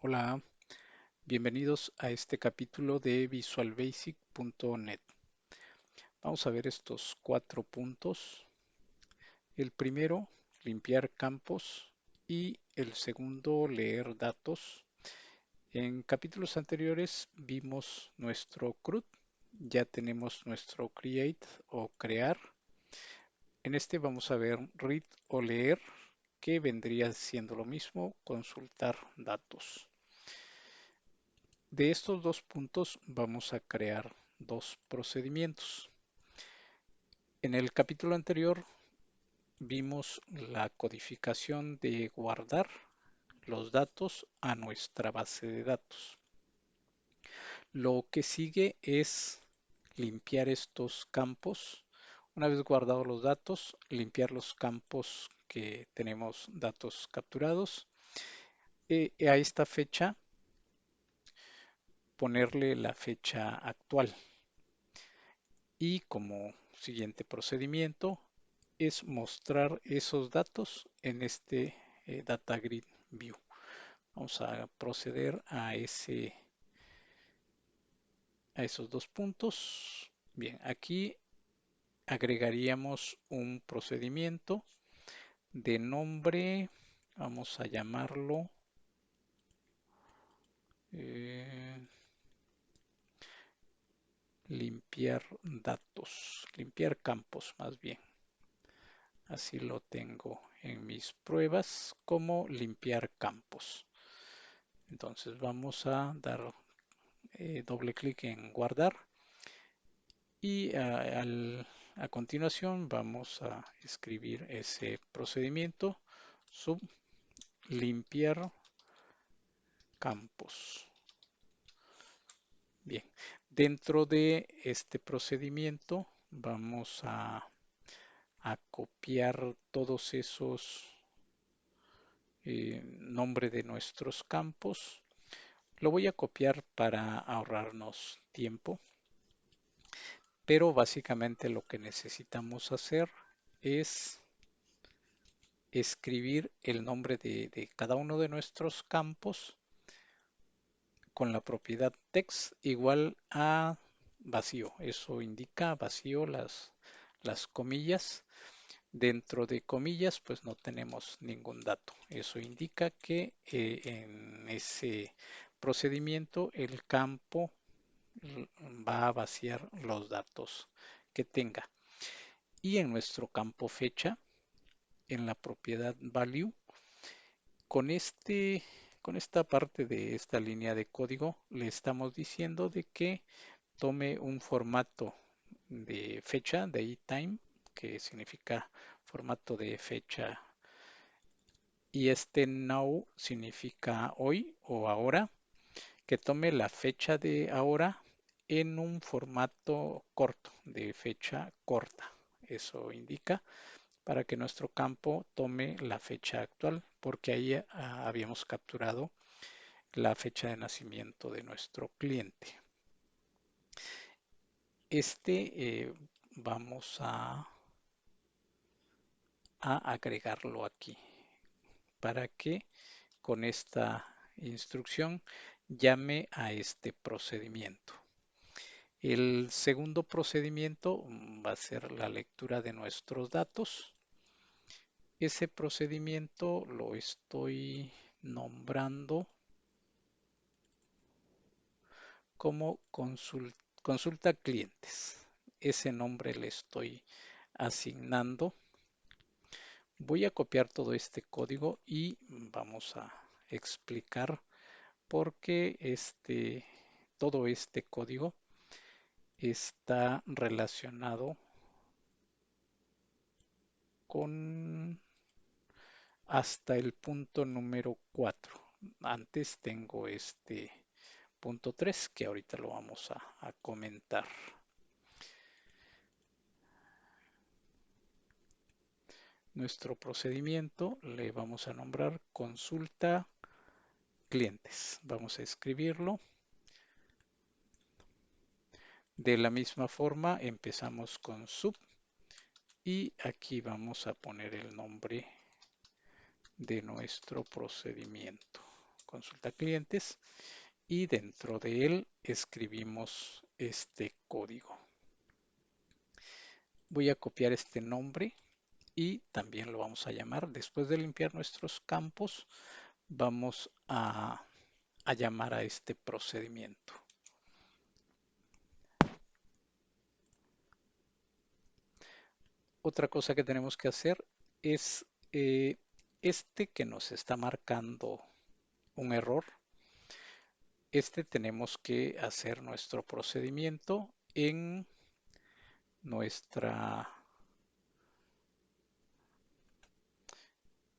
Hola, bienvenidos a este capítulo de visualbasic.net. Vamos a ver estos 4 puntos. El primero, limpiar campos y el segundo, leer datos. En capítulos anteriores vimos nuestro CRUD, ya tenemos nuestro create o crear. En este vamos a ver read o leer, que vendría siendo lo mismo, consultar datos. De estos 2 puntos vamos a crear 2 procedimientos. En el capítulo anterior vimos la codificación de guardar los datos a nuestra base de datos. Lo que sigue es limpiar estos campos. Una vez guardados los datos, limpiar los campos que tenemos datos capturados. A esta fecha ponerle la fecha actual. Y como siguiente procedimiento es mostrar esos datos en este Data Grid View. Vamos a proceder a esos 2 puntos. Bien, aquí agregaríamos un procedimiento de nombre, vamos a llamarlo eh, limpiar datos, limpiar campos más bien. Así lo tengo en mis pruebas como limpiar campos. Entonces vamos a dar doble clic en guardar y a continuación vamos a escribir ese procedimiento sub limpiar campos. Bien, dentro de este procedimiento vamos a copiar todos esos nombres de nuestros campos. Lo voy a copiar para ahorrarnos tiempo, pero básicamente lo que necesitamos hacer es escribir el nombre de cada uno de nuestros campos con la propiedad text igual a vacío. Eso indica vacío las comillas. Dentro de comillas, pues no tenemos ningún dato. Eso indica que en ese procedimiento el campo va a vaciar los datos que tenga. Y en nuestro campo fecha, en la propiedad value, con esta parte de esta línea de código, le estamos diciendo de que tome un formato de fecha, de time, que significa formato de fecha, y este now significa hoy o ahora, que tome la fecha de ahora en un formato corto, de fecha corta. Eso indica para que nuestro campo tome la fecha actual, porque ahí habíamos capturado la fecha de nacimiento de nuestro cliente. Vamos a agregarlo aquí para que con esta instrucción llame a este procedimiento. El segundo procedimiento va a ser la lectura de nuestros datos. Ese procedimiento lo estoy nombrando como consulta clientes. Ese nombre le estoy asignando. Voy a copiar todo este código y vamos a explicar por qué todo este código está relacionado con hasta el punto número 4. Antes tengo este punto 3 que ahorita lo vamos a comentar. Nuestro procedimiento le vamos a nombrar consulta clientes. Vamos a escribirlo. De la misma forma empezamos con sub y aquí vamos a poner el nombre de nuestro procedimiento. consulta clientes, y dentro de él escribimos este código. Voy a copiar este nombre y también lo vamos a llamar. Después de limpiar nuestros campos, vamos a llamar a este procedimiento. Otra cosa que tenemos que hacer es este que nos está marcando un error. Este tenemos que hacer nuestro procedimiento en nuestra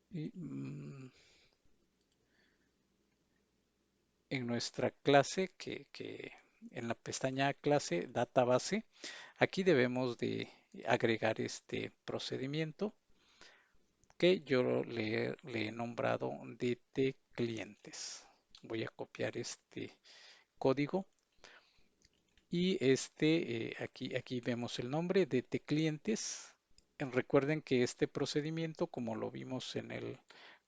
mm, en nuestra clase que en la pestaña clase database. Aquí debemos de agregar este procedimiento que yo le he nombrado DT clientes. Voy a copiar este código y aquí vemos el nombre DT clientes. Recuerden que este procedimiento, como lo vimos en el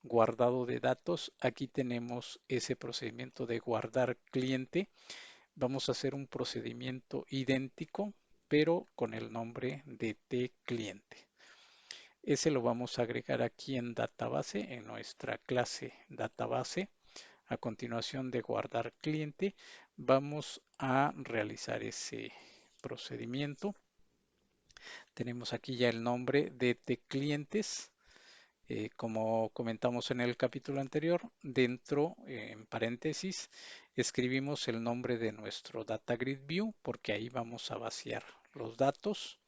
guardado de datos, aquí tenemos ese procedimiento de guardar cliente. Vamos a hacer un procedimiento idéntico, pero con el nombre de cliente. Ese lo vamos a agregar aquí en database, en nuestra clase database. A continuación de guardar cliente, vamos a realizar ese procedimiento. Tenemos aquí ya el nombre de clientes. Como comentamos en el capítulo anterior, dentro, en paréntesis, escribimos el nombre de nuestro Data Grid View porque ahí vamos a vaciar los datos.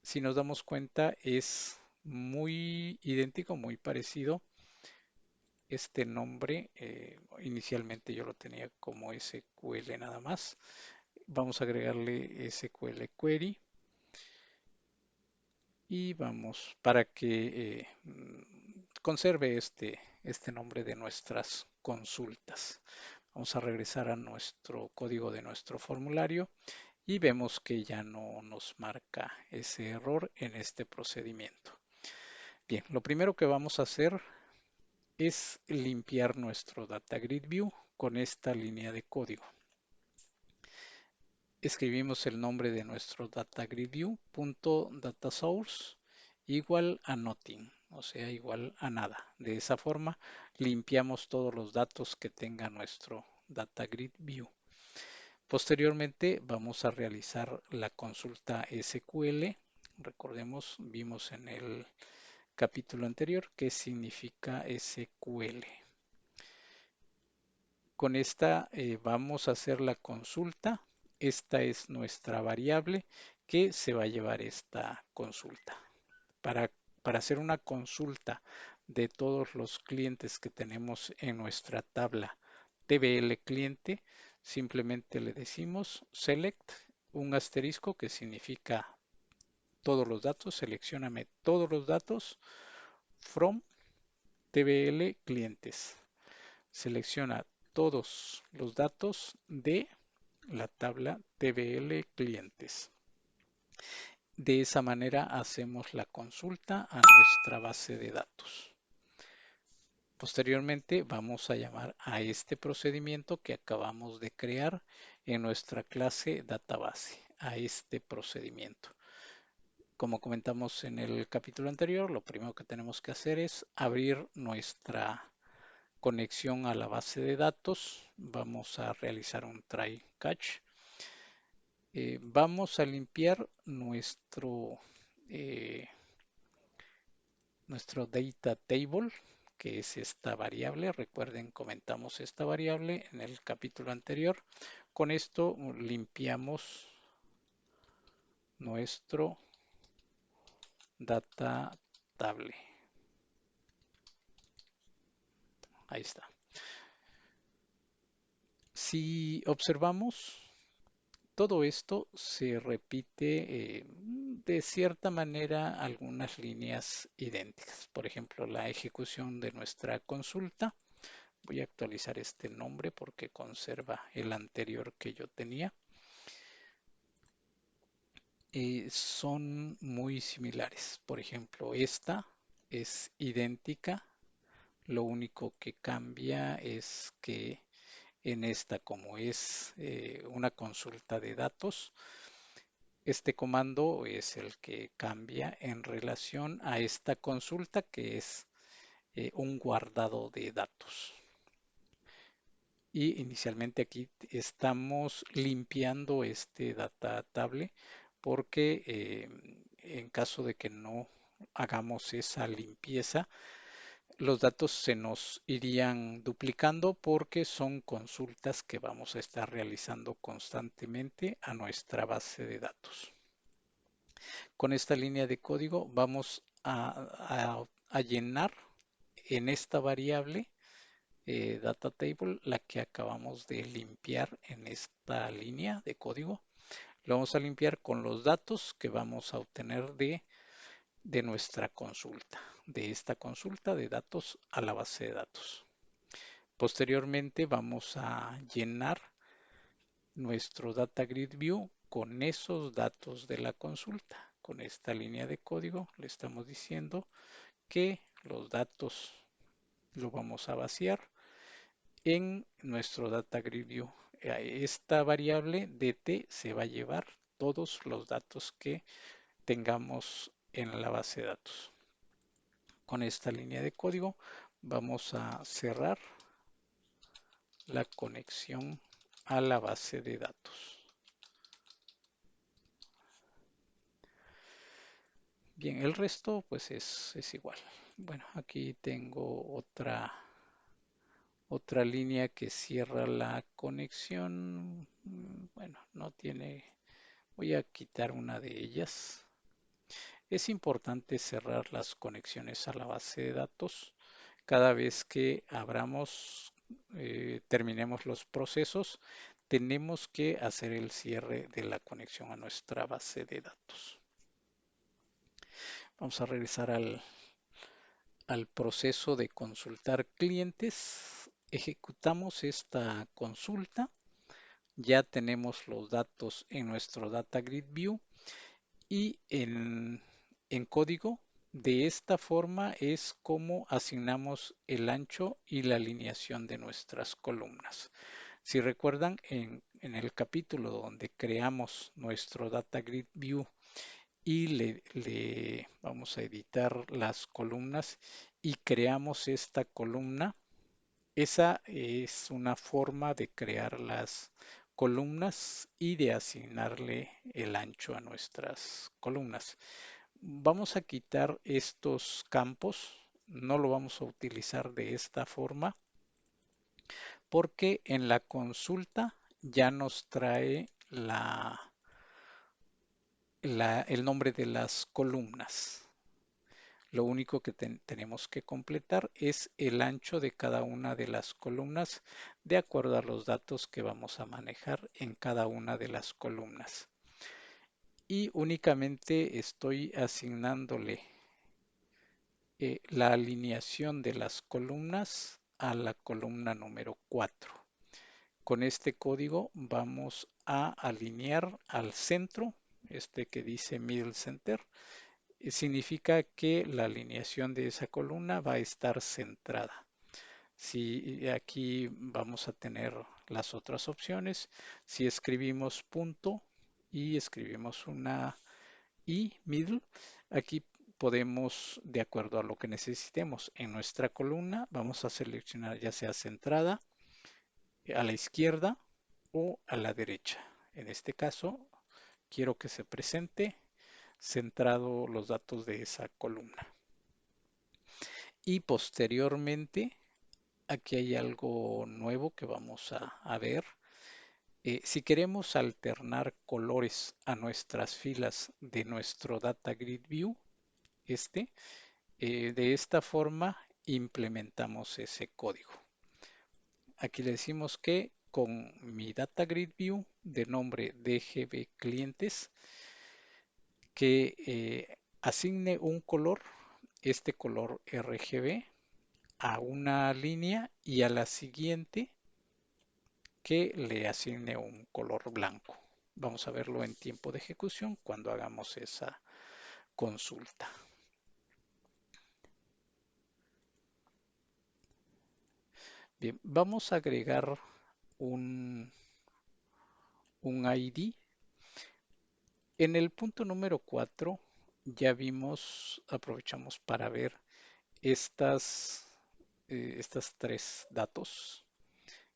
Si nos damos cuenta, es muy idéntico, muy parecido este nombre. Inicialmente yo lo tenía como SQL nada más. Vamos a agregarle SQL Query y vamos para que conserve este nombre de nuestras consultas. Vamos a regresar a nuestro código de nuestro formulario y vemos que ya no nos marca ese error en este procedimiento. Bien, lo primero que vamos a hacer es limpiar nuestro Data Grid View con esta línea de código. Escribimos el nombre de nuestro Data Grid View, punto data source, igual a nothing, o sea, igual a nada. De esa forma limpiamos todos los datos que tenga nuestro Data Grid View. Posteriormente vamos a realizar la consulta SQL. Recordemos, vimos en el capítulo anterior qué significa SQL. Con esta vamos a hacer la consulta. Esta es nuestra variable que se va a llevar esta consulta. Para, para hacer una consulta de todos los clientes que tenemos en nuestra tabla TBL cliente, simplemente le decimos select un asterisco que significa todos los datos, seleccioname todos los datos from TBL clientes. Selecciona todos los datos de la tabla TBL clientes. De esa manera hacemos la consulta a nuestra base de datos. Posteriormente vamos a llamar a este procedimiento que acabamos de crear en nuestra clase database, a este procedimiento. Como comentamos en el capítulo anterior, lo primero que tenemos que hacer es abrir nuestra conexión a la base de datos. Vamos a realizar un try catch. Vamos a limpiar nuestro data table, que es esta variable. Recuerden, comentamos esta variable en el capítulo anterior. Con esto limpiamos nuestro data table. Ahí está. Si observamos, todo esto se repite de cierta manera algunas líneas idénticas. Por ejemplo, la ejecución de nuestra consulta. Voy a actualizar este nombre porque conserva el anterior que yo tenía. Son muy similares. Por ejemplo, esta es idéntica. Lo único que cambia es que en esta, como es una consulta de datos, este comando es el que cambia en relación a esta consulta que es un guardado de datos. Y inicialmente aquí estamos limpiando este data table porque en caso de que no hagamos esa limpieza, los datos se nos irían duplicando porque son consultas que vamos a estar realizando constantemente a nuestra base de datos. Con esta línea de código vamos a llenar en esta variable data table, la que acabamos de limpiar en esta línea de código. Lo vamos a limpiar con los datos que vamos a obtener de nuestra consulta, de esta consulta de datos a la base de datos. Posteriormente vamos a llenar nuestro Data Grid View con esos datos de la consulta. Con esta línea de código le estamos diciendo que los datos lo vamos a vaciar en nuestro Data Grid View. Esta variable dt se va a llevar todos los datos que tengamos en la base de datos. Con esta línea de código vamos a cerrar la conexión a la base de datos. Bien, el resto pues es igual. Bueno, aquí tengo otra línea que cierra la conexión. Bueno, no tiene, voy a quitar una de ellas. Es importante cerrar las conexiones a la base de datos cada vez que abramos, terminemos los procesos, tenemos que hacer el cierre de la conexión a nuestra base de datos. Vamos a regresar al proceso de consultar clientes. Ejecutamos esta consulta. Ya tenemos los datos en nuestro Data Grid View y en código. De esta forma es como asignamos el ancho y la alineación de nuestras columnas. Si recuerdan, en el capítulo donde creamos nuestro Data Grid View y le vamos a editar las columnas y creamos esta columna, esa es una forma de crear las columnas y de asignarle el ancho a nuestras columnas. Vamos a quitar estos campos, no lo vamos a utilizar de esta forma porque en la consulta ya nos trae el nombre de las columnas. Lo único que tenemos que completar es el ancho de cada una de las columnas de acuerdo a los datos que vamos a manejar en cada una de las columnas. Y únicamente estoy asignándole la alineación de las columnas a la columna número 4. Con este código vamos a alinear al centro, este que dice Middle Center, significa que la alineación de esa columna va a estar centrada. Si aquí vamos a tener las otras opciones, si escribimos punto y escribimos una i middle, aquí podemos, de acuerdo a lo que necesitemos en nuestra columna, vamos a seleccionar ya sea centrada, a la izquierda o a la derecha. En este caso, quiero que se presente centrado los datos de esa columna. Y posteriormente, aquí hay algo nuevo que vamos a ver. Si queremos alternar colores a nuestras filas de nuestro Data Grid View, de esta forma implementamos ese código. Aquí le decimos que con mi Data Grid View de nombre DGB clientes, que asigne un color, este color RGB, a una línea y a la siguiente que le asigne un color blanco. Vamos a verlo en tiempo de ejecución cuando hagamos esa consulta. Bien, vamos a agregar un, un ID. En el punto número 4 ya vimos, aprovechamos para ver estas tres datos.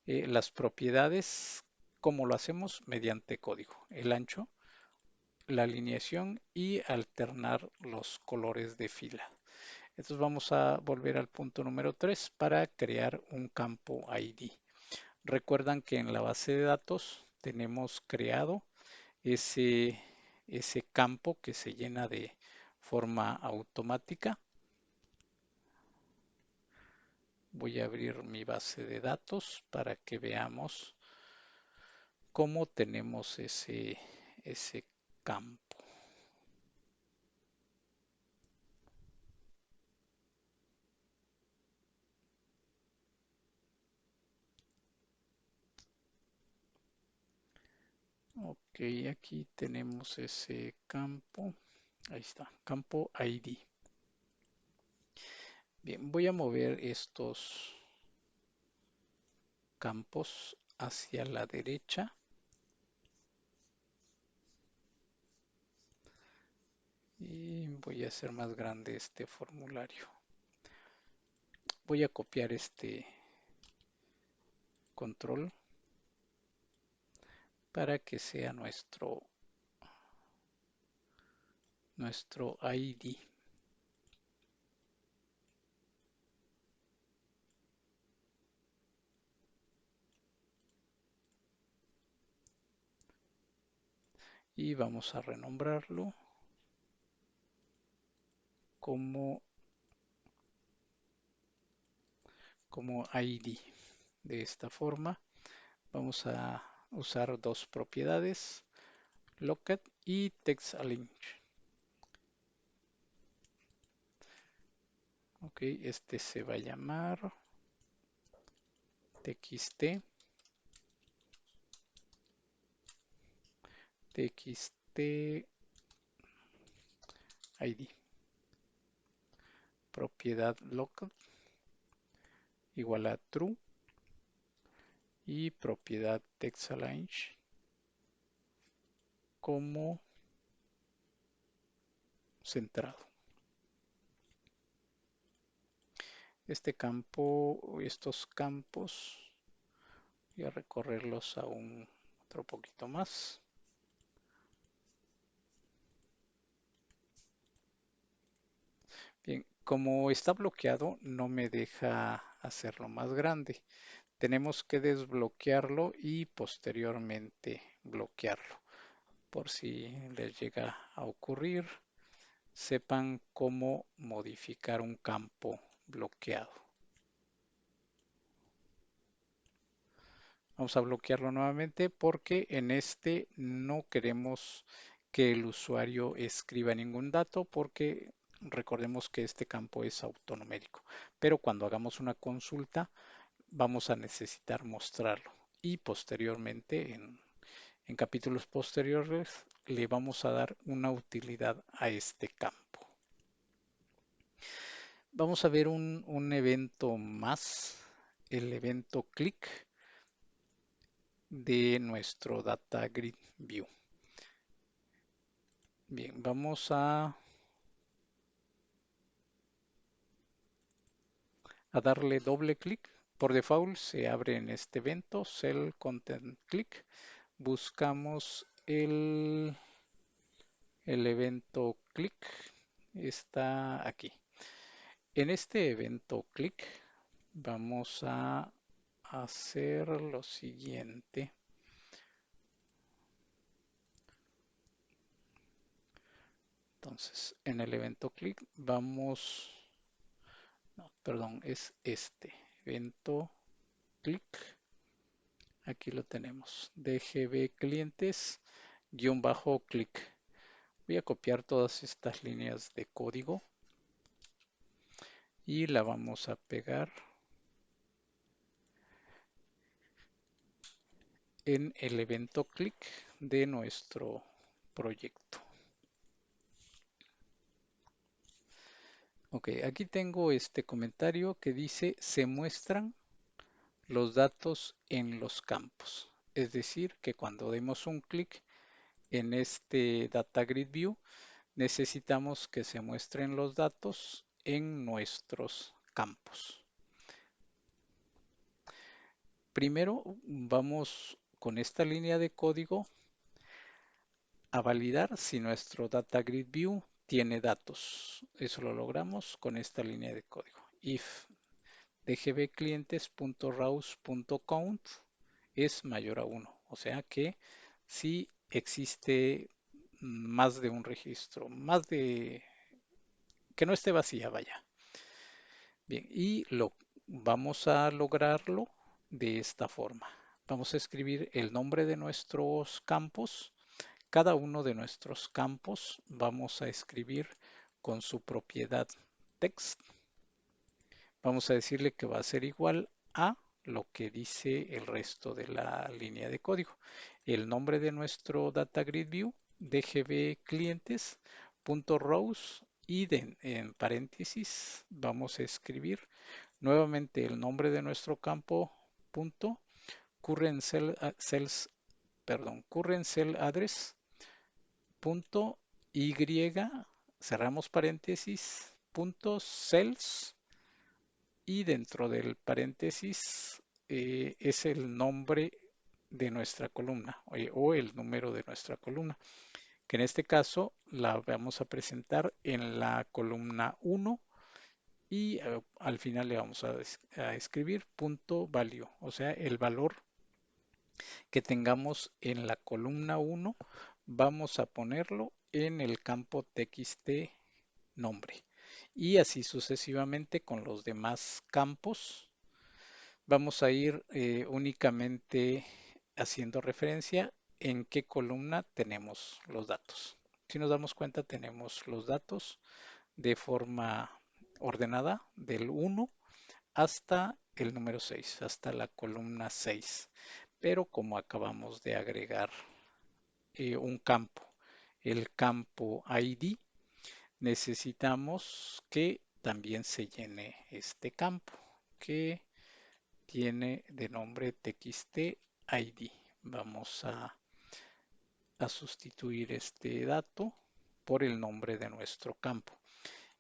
Las propiedades, ¿cómo lo hacemos? Mediante código. El ancho, la alineación y alternar los colores de fila. Entonces vamos a volver al punto número 3 para crear un campo ID. Recuerdan que en la base de datos tenemos creado ese, ese campo que se llena de forma automática. Voy a abrir mi base de datos para que veamos cómo tenemos ese campo. Ok, aquí tenemos ese campo. Ahí está, campo ID. Bien, voy a mover estos campos hacia la derecha y voy a hacer más grande este formulario. Voy a copiar este control para que sea nuestro ID. Y vamos a renombrarlo como, como ID. De esta forma vamos a usar dos propiedades, locket y textAlign. Ok, este se va a llamar txt txt ID. Propiedad local igual a true y propiedad textAlign como centrado. Este campo, estos campos, voy a recorrerlos aún otro poquito más. Bien, como está bloqueado, no me deja hacerlo más grande. Tenemos que desbloquearlo y posteriormente bloquearlo. Por si les llega a ocurrir, sepan cómo modificar un campo bloqueado. Vamos a bloquearlo nuevamente porque en este no queremos que el usuario escriba ningún dato porque recordemos que este campo es autonumérico. Pero cuando hagamos una consulta vamos a necesitar mostrarlo y posteriormente en capítulos posteriores le vamos a dar una utilidad a este campo. Vamos a ver un evento más, el evento click de nuestro Data Grid View. Bien, vamos a darle doble clic. Por default se abre en este evento Cell Content Click. Buscamos el evento click. Está aquí. En este evento click vamos a hacer lo siguiente. Entonces, en el evento click vamos, no, perdón, es este evento click. Aquí lo tenemos, DGB clientes guión bajo click. Voy a copiar todas estas líneas de código y la vamos a pegar en el evento click de nuestro proyecto. Ok, aquí tengo este comentario que dice se muestran los datos en los campos. Es decir, que cuando demos un clic en este Data Grid View, necesitamos que se muestren los datos en nuestros campos. Primero vamos con esta línea de código a validar si nuestro Data Grid View tiene datos. Eso lo logramos con esta línea de código. If dgbclientes.raws.count es mayor a 1, o sea que si existe más de un registro, más de que no esté vacía, vaya. Bien, y lo vamos a lograrlo de esta forma. Vamos a escribir el nombre de nuestros campos. Cada uno de nuestros campos vamos a escribir con su propiedad text. Vamos a decirle que va a ser igual a lo que dice el resto de la línea de código. El nombre de nuestro Data Grid View, DGB clientes.rows y en paréntesis vamos a escribir nuevamente el nombre de nuestro campo punto current cell, current cell address punto y cerramos paréntesis punto cells y dentro del paréntesis es el nombre de nuestra columna o el número de nuestra columna, que en este caso la vamos a presentar en la columna 1 y al final le vamos a escribir punto value, o sea, el valor que tengamos en la columna 1 vamos a ponerlo en el campo txt nombre y así sucesivamente con los demás campos. Vamos a ir únicamente haciendo referencia en qué columna tenemos los datos. Si nos damos cuenta, tenemos los datos de forma ordenada del 1 hasta el número 6, hasta la columna 6. Pero como acabamos de agregar un campo, el campo ID, necesitamos que también se llene este campo, que tiene de nombre txt_id. Vamos a sustituir este dato por el nombre de nuestro campo.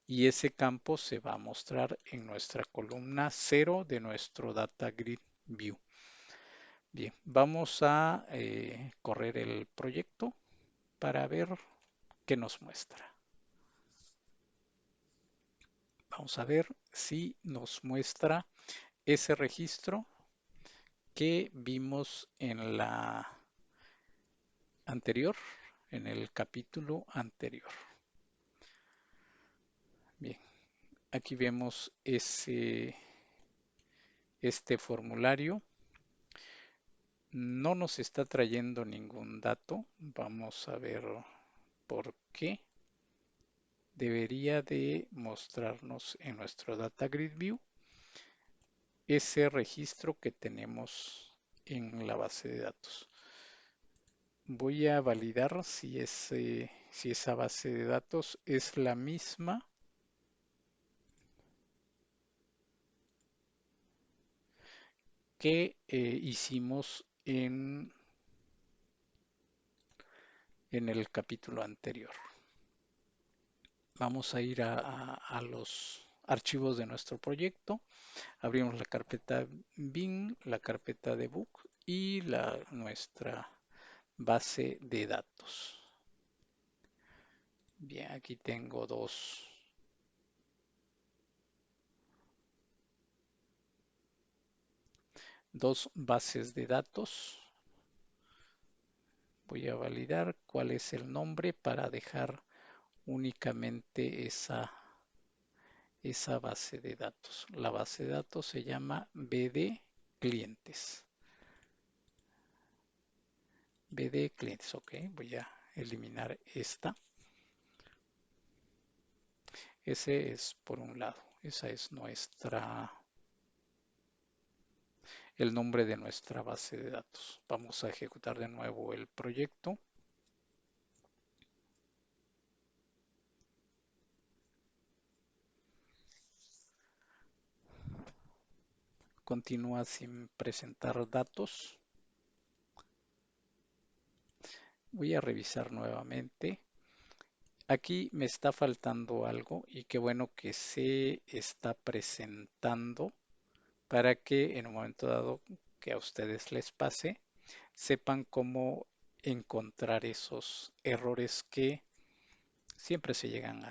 Y ese campo se va a mostrar en nuestra columna 0 de nuestro Data Grid View. Bien, vamos a correr el proyecto para ver qué nos muestra. Vamos a ver si nos muestra ese registro que vimos en la anterior, en el capítulo anterior. Bien, aquí vemos este formulario. No nos está trayendo ningún dato. Vamos a ver por qué. Debería de mostrarnos en nuestro Data Grid View ese registro que tenemos en la base de datos. Voy a validar si esa base de datos es la misma que hicimos en el capítulo anterior. Vamos a ir a los archivos de nuestro proyecto. Abrimos la carpeta bin, la carpeta debug y nuestra base de datos. Bien, aquí tengo dos bases de datos. Voy a validar cuál es el nombre para dejar únicamente esa base de datos. La base de datos se llama BD clientes. BD clientes, ok. Voy a eliminar esta. Ese es por un lado. Esa es el nombre de nuestra base de datos. Vamos a ejecutar de nuevo el proyecto. continúa sin presentar datos. Voy a revisar nuevamente. Aquí me está faltando algo y qué bueno que se está presentando para que en un momento dado que a ustedes les pase, sepan cómo encontrar esos errores que siempre se llegan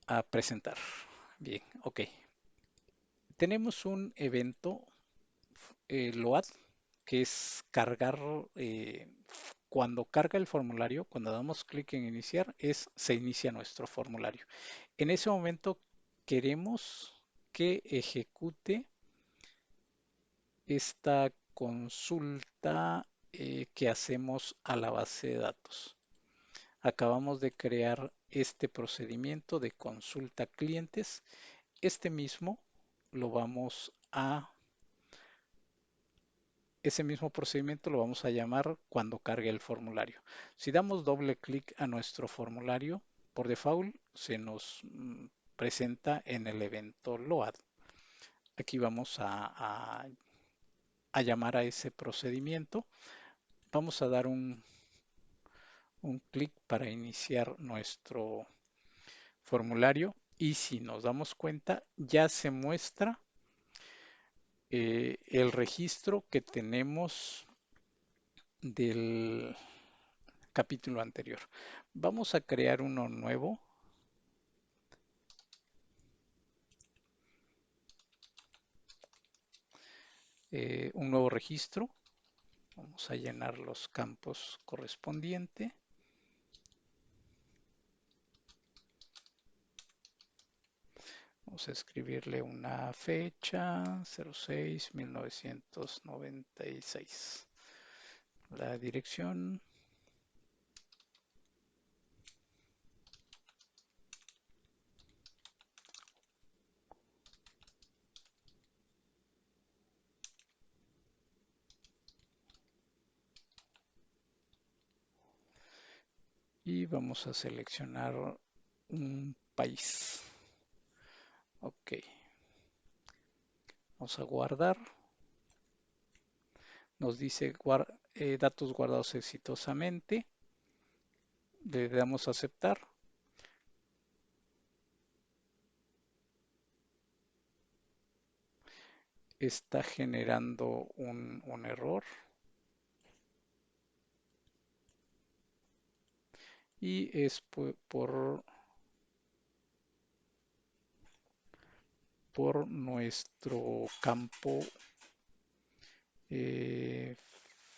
a presentar. Bien, ok. Tenemos un evento load, que es cargar, cuando carga el formulario, cuando damos clic en iniciar, se inicia nuestro formulario. En ese momento queremos que ejecute esta consulta que hacemos a la base de datos. Acabamos de crear este procedimiento de consulta clientes. Este mismo lo vamos a Ese mismo procedimiento lo vamos a llamar cuando cargue el formulario. Si damos doble clic a nuestro formulario, por default se nos presenta en el evento load. Aquí vamos a llamar a ese procedimiento. Vamos a dar un clic para iniciar nuestro formulario y si nos damos cuenta ya se muestra el registro que tenemos del capítulo anterior. Vamos a crear uno nuevo. Un nuevo registro. Vamos a llenar los campos correspondientes. Vamos a escribirle una fecha, 06-1996. La dirección. Y vamos a seleccionar un país. Ok. Vamos a guardar. Nos dice datos guardados exitosamente. Le damos a aceptar. Está generando un error. Y es por nuestro campo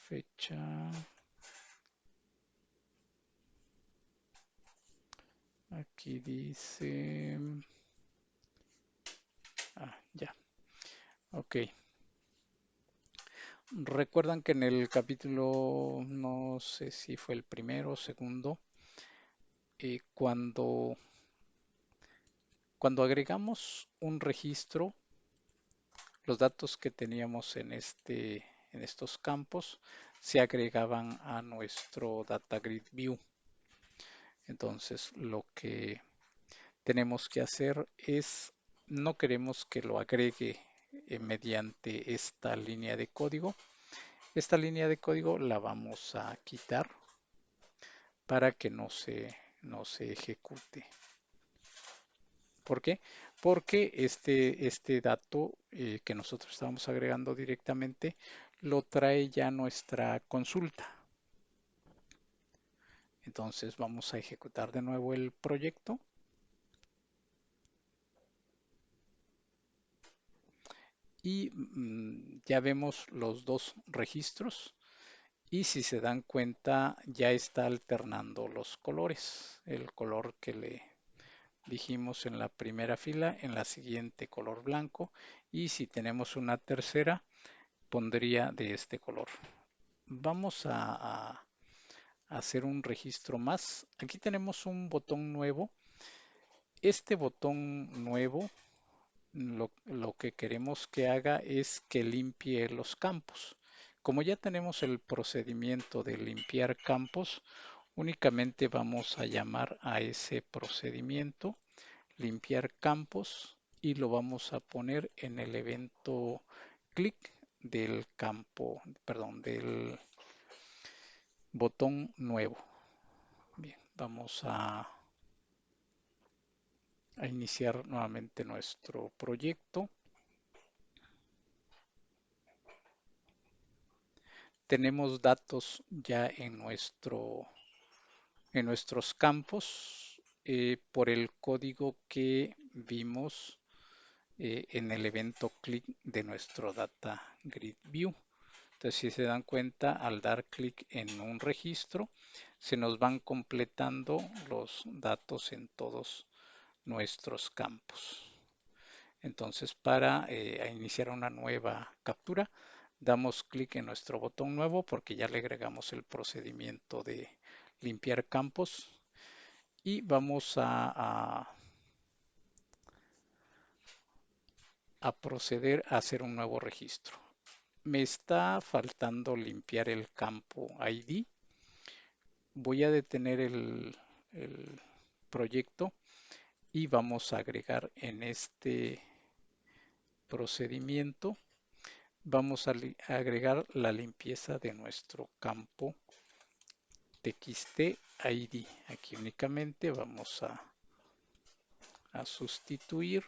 fecha. Aquí dice, ya, ok. Recuerdan que en el capítulo, no sé si fue el primero o segundo, cuando agregamos un registro, los datos que teníamos en estos campos se agregaban a nuestro Data Grid View. Entonces, lo que tenemos que hacer es, no queremos que lo agregue mediante esta línea de código. Esta línea de código la vamos a quitar para que no se ejecute. ¿Por qué? Porque este dato que nosotros estamos agregando directamente lo trae ya nuestra consulta. Entonces vamos a ejecutar de nuevo el proyecto. Y ya vemos los dos registros. Y si se dan cuenta, ya está alternando los colores. El color que le dijimos en la primera fila, en la siguiente color blanco. Y si tenemos una tercera, pondría de este color. Vamos a hacer un registro más. Aquí tenemos un botón nuevo. Este botón nuevo, lo que queremos que haga es que limpie los campos. Como ya tenemos el procedimiento de limpiar campos, únicamente vamos a llamar a ese procedimiento limpiar campos y lo vamos a poner en el evento clic del campo, perdón, del botón nuevo. Bien, vamos a iniciar nuevamente nuestro proyecto. Tenemos datos ya en nuestros campos por el código que vimos en el evento clic de nuestro Data Grid View. Entonces, si se dan cuenta, al dar clic en un registro, se nos van completando los datos en todos nuestros campos. Entonces, para iniciar una nueva captura, damos clic en nuestro botón nuevo porque ya le agregamos el procedimiento de limpiar campos y vamos a proceder a hacer un nuevo registro. Me está faltando limpiar el campo ID. Voy a detener el proyecto y vamos a agregar en este procedimiento, vamos a agregar la limpieza de nuestro campo txt ID. Aquí únicamente vamos a sustituir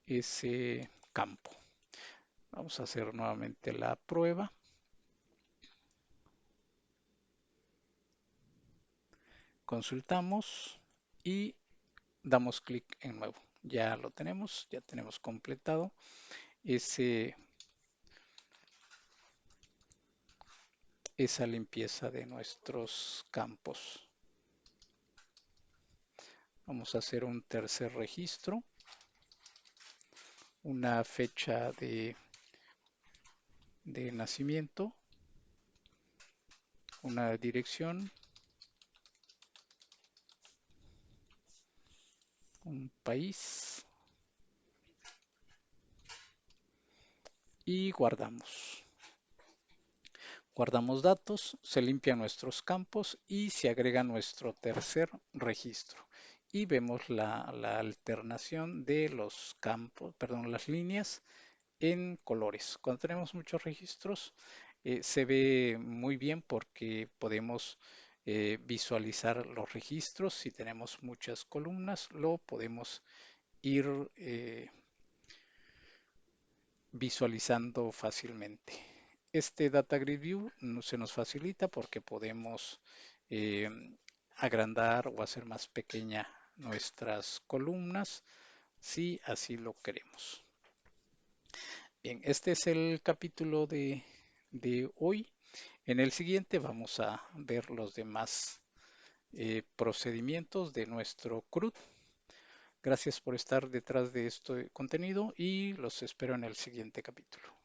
ese campo. Vamos a hacer nuevamente la prueba. Consultamos y damos clic en nuevo. Ya lo tenemos, ya tenemos completado esa limpieza de nuestros campos. Vamos a hacer un tercer registro, una fecha de nacimiento, una dirección, un país y guardamos. Guardamos datos, se limpian nuestros campos y se agrega nuestro tercer registro. Y vemos la alternación de los campos, perdón, las líneas en colores. Cuando tenemos muchos registros, se ve muy bien porque podemos visualizar los registros. Si tenemos muchas columnas, lo podemos ir visualizando fácilmente. Este Data Grid View se nos facilita porque podemos eh, agrandar o hacer más pequeña nuestras columnas si así lo queremos. Bien, este es el capítulo de hoy. En el siguiente vamos a ver los demás procedimientos de nuestro CRUD. Gracias por estar detrás de este contenido y los espero en el siguiente capítulo.